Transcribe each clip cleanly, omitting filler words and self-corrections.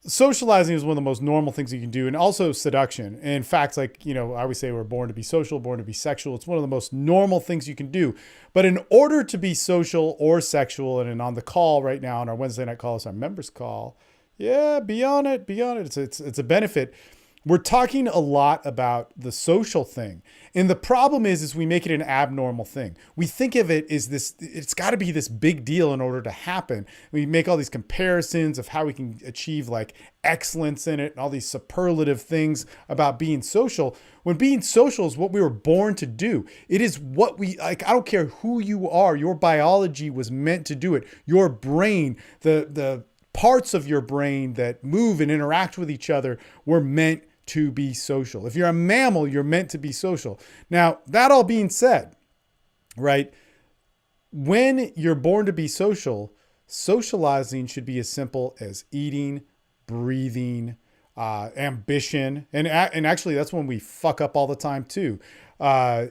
socializing is one of the most normal things you can do, and also seduction. In fact, like, I always say we're born to be social, born to be sexual. It's one of the most normal things you can do. But in order to be social or sexual, and on the call right now, on our Wednesday night call, it's our members call. Yeah, be on it, be on it. It's a benefit. We're talking a lot about the social thing. And the problem is we make it an abnormal thing. We think of it as this, it's got to be this big deal in order to happen. We make all these comparisons of how we can achieve like excellence in it and all these superlative things about being social. When being social is what we were born to do. It is what we like. I don't care who you are. Your biology was meant to do it. Your brain, the parts of your brain that move and interact with each other were meant to be social. If you're a mammal, you're meant to be social. Now, that all being said, right? When you're born to be social, socializing should be as simple as eating, breathing, ambition. And actually, that's when we fuck up all the time too. Going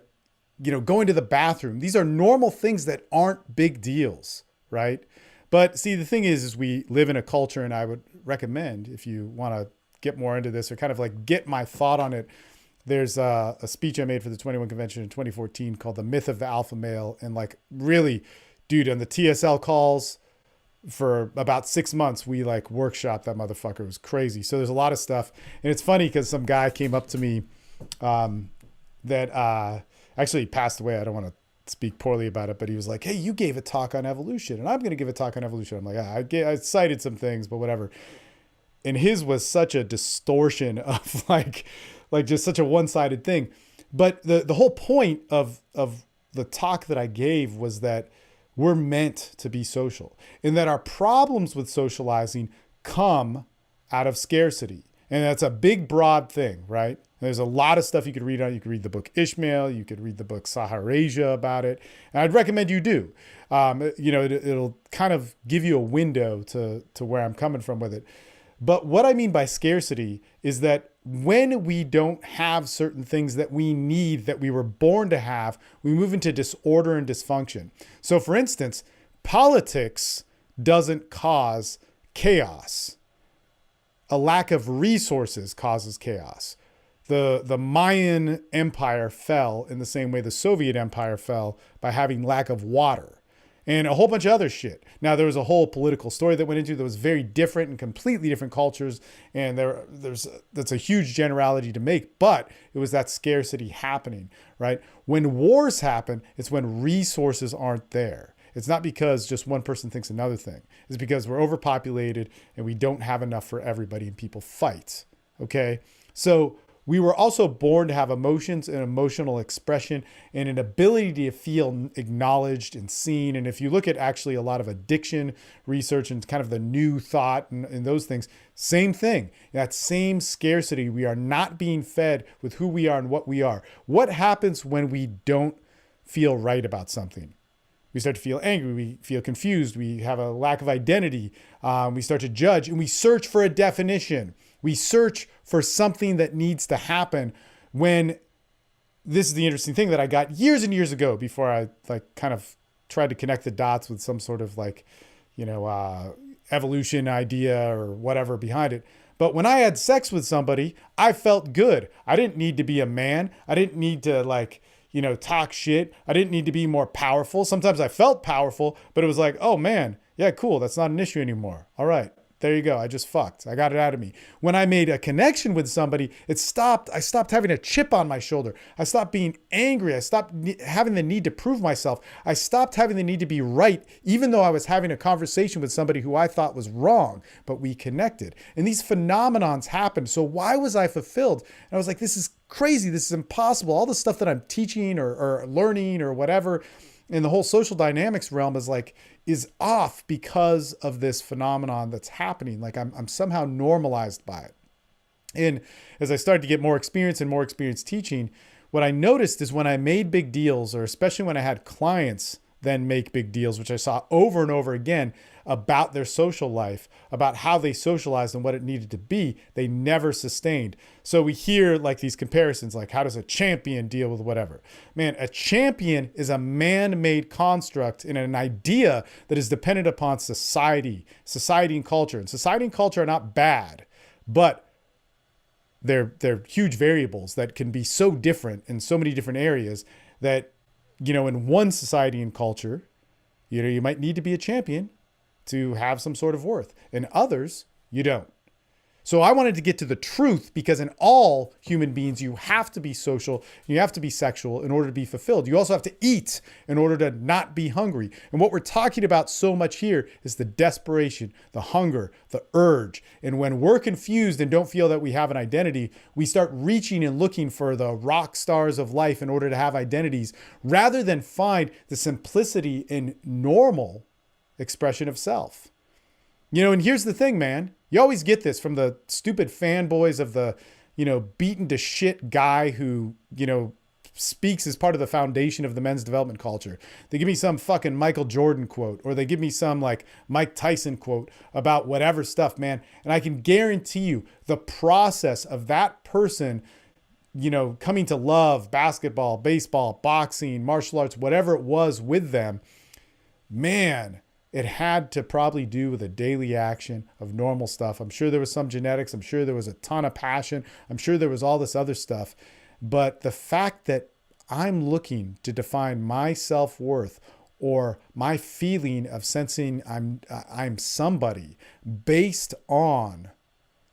to the bathroom. These are normal things that aren't big deals, right? But see, the thing is we live in a culture, and I would recommend, if you want to get more into this or kind of like get my thought on it, there's a speech I made for the 21 convention in 2014 called The Myth of the Alpha Male. And like, really, dude, on the TSL calls for about 6 months, we like workshopped that motherfucker. It was crazy. So there's a lot of stuff. And it's funny because some guy came up to me that actually passed away. I don't want to speak poorly about it, but he was like, hey, you gave a talk on evolution and I'm going to give a talk on evolution. I'm like, I cited some things, but whatever. And his was such a distortion of like just such a one-sided thing. But the whole point of the talk that I gave was that we're meant to be social, and that our problems with socializing come out of scarcity. And that's a big, broad thing, right? There's a lot of stuff you could read on. You could read the book Ishmael. You could read the book Saharasia about it. And I'd recommend you do. It'll kind of give you a window to where I'm coming from with it. But what I mean by scarcity is that when we don't have certain things that we need, that we were born to have, we move into disorder and dysfunction. So for instance, politics doesn't cause chaos. A lack of resources causes chaos. The Mayan Empire fell in the same way the Soviet Empire fell by having lack of water. And a whole bunch of other shit. Now, there was a whole political story that went into that was very different and completely different cultures. And that's a huge generality to make, but it was that scarcity happening, right? When wars happen, it's when resources aren't there. It's not because just one person thinks another thing. It's because we're overpopulated and we don't have enough for everybody and people fight, okay? So we were also born to have emotions and emotional expression and an ability to feel acknowledged and seen. And if you look at actually a lot of addiction research and kind of the new thought and those things, same thing, that same scarcity. We are not being fed with who we are and what we are. What happens when we don't feel right about something? We start to feel angry. We feel confused. We have a lack of identity. We start to judge and we search for a definition. We search for something that needs to happen when this is the interesting thing that I got years and years ago before I like kind of tried to connect the dots with some sort of like, evolution idea or whatever behind it. But when I had sex with somebody, I felt good. I didn't need to be a man. I didn't need to talk shit. I didn't need to be more powerful. Sometimes I felt powerful, but it was like, oh man, yeah, cool. That's not an issue anymore. All right. There you go. I just fucked. I got it out of me. When I made a connection with somebody, I stopped having a chip on my shoulder. I stopped being angry. I stopped having the need to prove myself. I stopped having the need to be right, even though I was having a conversation with somebody who I thought was wrong, but we connected. And these phenomenons happened. So why was I fulfilled? And I was like, this is crazy. This is impossible. All the stuff that I'm teaching or learning or whatever in the whole social dynamics realm is off because of this phenomenon that's happening. Like I'm somehow normalized by it. And as I started to get more experience and more experience teaching, what I noticed is when I made big deals, or especially when I had clients then make big deals, which I saw over and over again about their social life, about how they socialized and what it needed to be. They never sustained. So we hear like these comparisons, like how does a champion deal with whatever? Man, a champion is a man-made construct and an idea that is dependent upon society and culture. And society and culture are not bad, but they're huge variables that can be so different in so many different areas that, in one society and culture, you might need to be a champion to have some sort of worth. In others, you don't. So I wanted to get to the truth, because in all human beings, you have to be social, you have to be sexual in order to be fulfilled. You also have to eat in order to not be hungry. And what we're talking about so much here is the desperation, the hunger, the urge. And when we're confused and don't feel that we have an identity, we start reaching and looking for the rock stars of life in order to have identities, rather than find the simplicity and normal expression of self. And here's the thing, man. You always get this from the stupid fanboys of the, beaten to shit guy who, speaks as part of the foundation of the men's development culture. They give me some fucking Michael Jordan quote, or they give me some like Mike Tyson quote about whatever stuff, man. And I can guarantee you the process of that person, coming to love basketball, baseball, boxing, martial arts, whatever it was with them, man, it had to probably do with a daily action of normal stuff. I'm sure there was some genetics. I'm sure there was a ton of passion. I'm sure there was all this other stuff. But the fact that I'm looking to define my self-worth or my feeling of sensing I'm somebody based on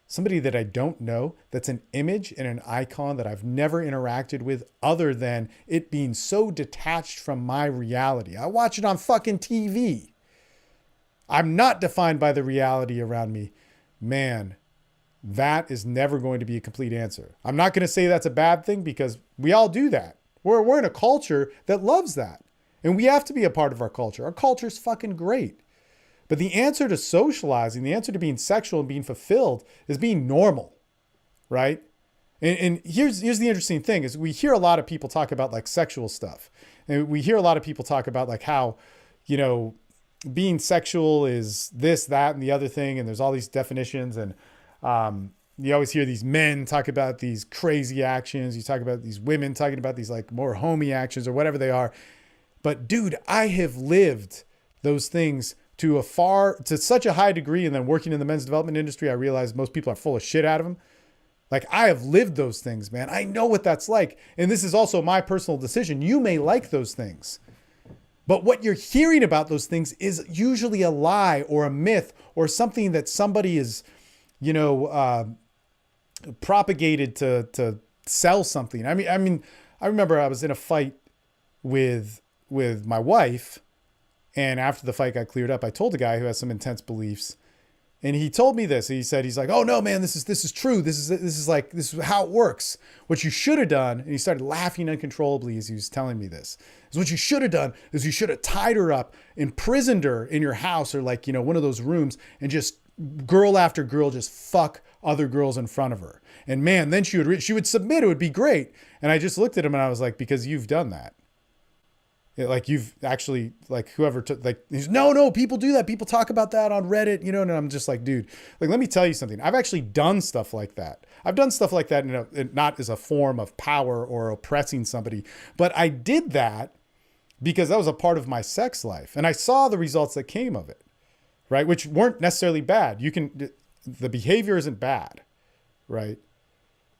somebody that I don't know, that's an image and an icon that I've never interacted with, other than it being so detached from my reality. I watch it on fucking TV. I'm not defined by the reality around me. Man, that is never going to be a complete answer. I'm not going to say that's a bad thing, because we all do that. We're in a culture that loves that. And we have to be a part of our culture. Our culture is fucking great. But the answer to socializing, the answer to being sexual and being fulfilled, is being normal, right? And here's the interesting thing is we hear a lot of people talk about like sexual stuff. And we hear a lot of people talk about like how, being sexual is this, that, and the other thing. And there's all these definitions. And you always hear these men talk about these crazy actions. You talk about these women talking about these like more homey actions or whatever they are. But dude, I have lived those things to such a high degree. And then working in the men's development industry, I realized most people are full of shit out of them. Like, I have lived those things, man. I know what that's like. And this is also my personal decision. You may like those things. But what you're hearing about those things is usually a lie or a myth or something that somebody is, propagated to sell something. I mean, I remember I was in a fight with my wife, and after the fight got cleared up, I told the guy who has some intense beliefs, and he told me this. He's like, "Oh no, man, this is true. This is how it works. What you should have done," and he started laughing uncontrollably as he was telling me this. "Is what you should have done is you should have tied her up, imprisoned her in your house or like, one of those rooms, and just girl after girl just fuck other girls in front of her. And man, then she would submit. It would be great." And I just looked at him and I was like, "Because you've done that. Like you've actually, like whoever took, like, he's no, people do that. People talk about that on Reddit, and I'm just like, dude, like, let me tell you something. I've actually done stuff like that. I've done stuff like that, not as a form of power or oppressing somebody, but I did that because that was a part of my sex life. And I saw the results that came of it, right? Which weren't necessarily bad. The behavior isn't bad, right?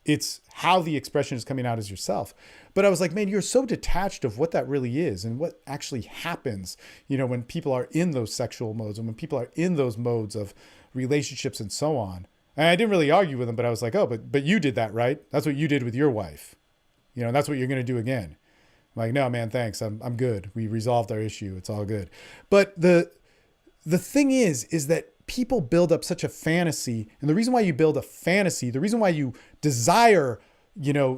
It's how the expression is coming out as yourself. But I was like, man, you're so detached of what that really is and what actually happens, when people are in those sexual modes and when people are in those modes of relationships and so on. And I didn't really argue with him, but I was like, oh, but you did that, right? That's what you did with your wife. That's what you're going to do again. I'm like, no, man, thanks. I'm good. We resolved our issue. It's all good. But the thing is that people build up such a fantasy. And the reason why you build a fantasy, the reason why you desire,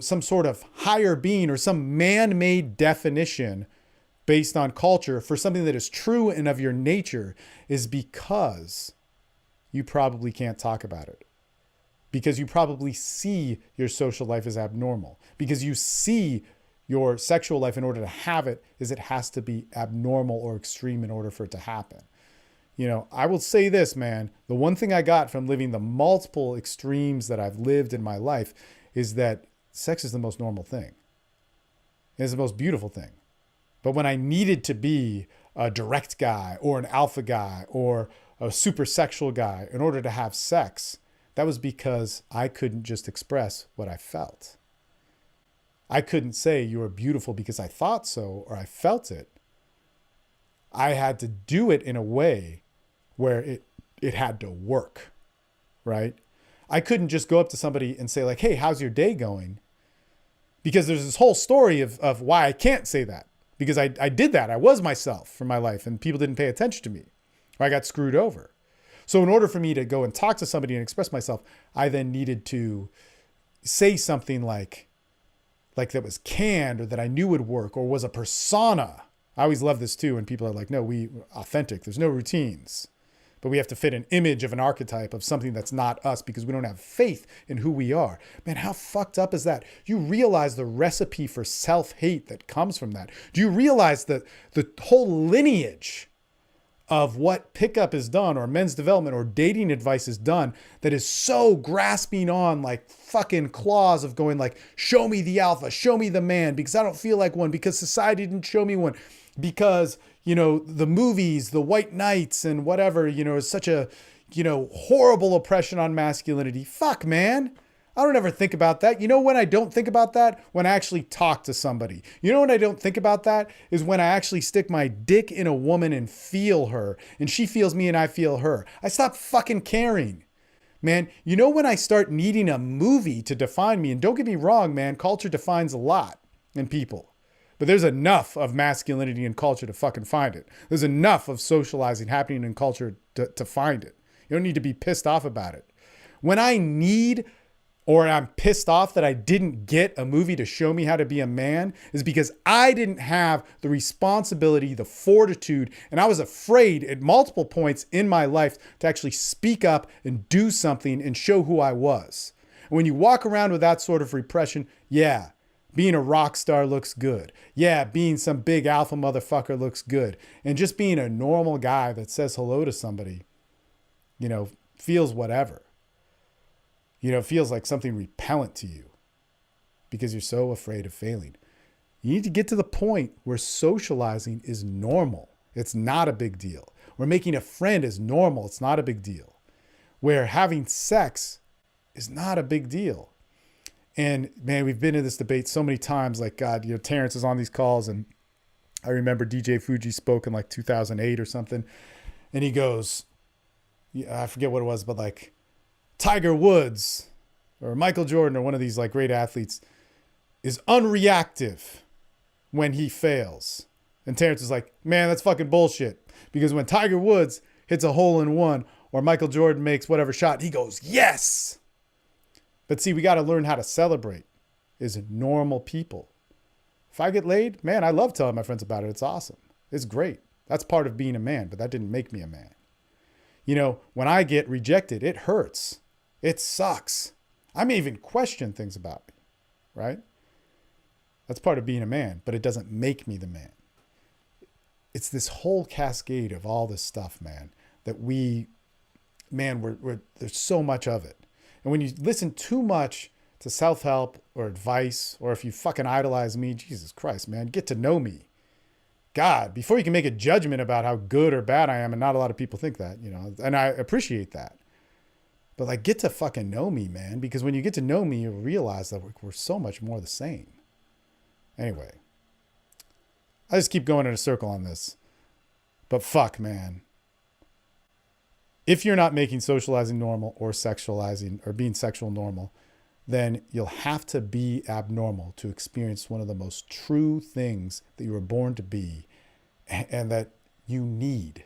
some sort of higher being or some man-made definition based on culture for something that is true and of your nature, is because you probably can't talk about it. Because you probably see your social life as abnormal. Because you see your sexual life in order to have it is it has to be abnormal or extreme in order for it to happen. You know, I will say this, man, the one thing I got from living the multiple extremes that I've lived in my life is that sex is the most normal thing. It's the most beautiful thing. But when I needed to be a direct guy or an alpha guy or a super sexual guy in order to have sex, that was because I couldn't just express what I felt. I couldn't say you were beautiful because I thought so or I felt it. I had to do it in a way where it had to work, right? I couldn't just go up to somebody and say like, hey, how's your day going? Because there's this whole story of why I can't say that. Because I did that. I was myself for my life and people didn't pay attention to me. Or I got screwed over. So in order for me to go and talk to somebody and express myself, I then needed to say something like that was canned or that I knew would work or was a persona. I always love this too when people are like, no, we authentic. There's no routines. But we have to fit an image of an archetype of something that's not us because we don't have faith in who we are. Man, how fucked up is that? You realize the recipe for self-hate that comes from that. Do you realize that the whole lineage of what pickup is done or men's development or dating advice is done that is so grasping on like fucking claws of going like, show me the alpha, show me the man because I don't feel like one, because society didn't show me one, because, you know, the movies, the white knights and whatever, you know, is such a, you know, horrible oppression on masculinity. Fuck, man. I don't ever think about that. You know when I don't think about that? When I actually talk to somebody. You know when I don't think about that? Is when I actually stick my dick in a woman and feel her. And she feels me and I feel her. I stop fucking caring. Man, you know when I start needing a movie to define me, and don't get me wrong, man, culture defines a lot in people. But there's enough of masculinity and culture to fucking find it. There's enough of socializing happening in culture to find it. You don't need to be pissed off about it. When I need or I'm pissed off that I didn't get a movie to show me how to be a man is because I didn't have the responsibility, the fortitude, and I was afraid at multiple points in my life to actually speak up and do something and show who I was. And when you walk around with that sort of repression, yeah, being a rock star looks good. Yeah, being some big alpha motherfucker looks good. And just being a normal guy that says hello to somebody, you know, feels whatever. You know, it feels like something repellent to you because you're so afraid of failing. You need to get to the point where socializing is normal. It's not a big deal. Where making a friend is normal. It's not a big deal. Where having sex is not a big deal. And man, we've been in this debate so many times. Like, God, you know, Terrence is on these calls, and I remember DJ Fuji spoke in like 2008 or something. And he goes, yeah, I forget what it was, but like, Tiger Woods or Michael Jordan or one of these like great athletes is unreactive when he fails. And Terrence is like, man, that's fucking bullshit. Because when Tiger Woods hits a hole in one or Michael Jordan makes whatever shot, he goes, yes. But see, we got to learn how to celebrate as normal people. If I get laid, man, I love telling my friends about it. It's awesome. It's great. That's part of being a man, but that didn't make me a man. You know, when I get rejected, it hurts. It sucks. I may even question things about me, right? That's part of being a man, but it doesn't make me the man. It's this whole cascade of all this stuff, man, that we're there's so much of it. And when you listen too much to self-help or advice, or if you fucking idolize me, Jesus Christ, man, get to know me. God, before you can make a judgment about how good or bad I am, and not a lot of people think that, you know, and I appreciate that. But like, get to fucking know me, man, because when you get to know me, you realize that we're so much more the same. Anyway, I just keep going in a circle on this. But fuck, man. If you're not making socializing normal or sexualizing or being sexual normal, then you'll have to be abnormal to experience one of the most true things that you were born to be and that you need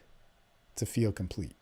to feel complete.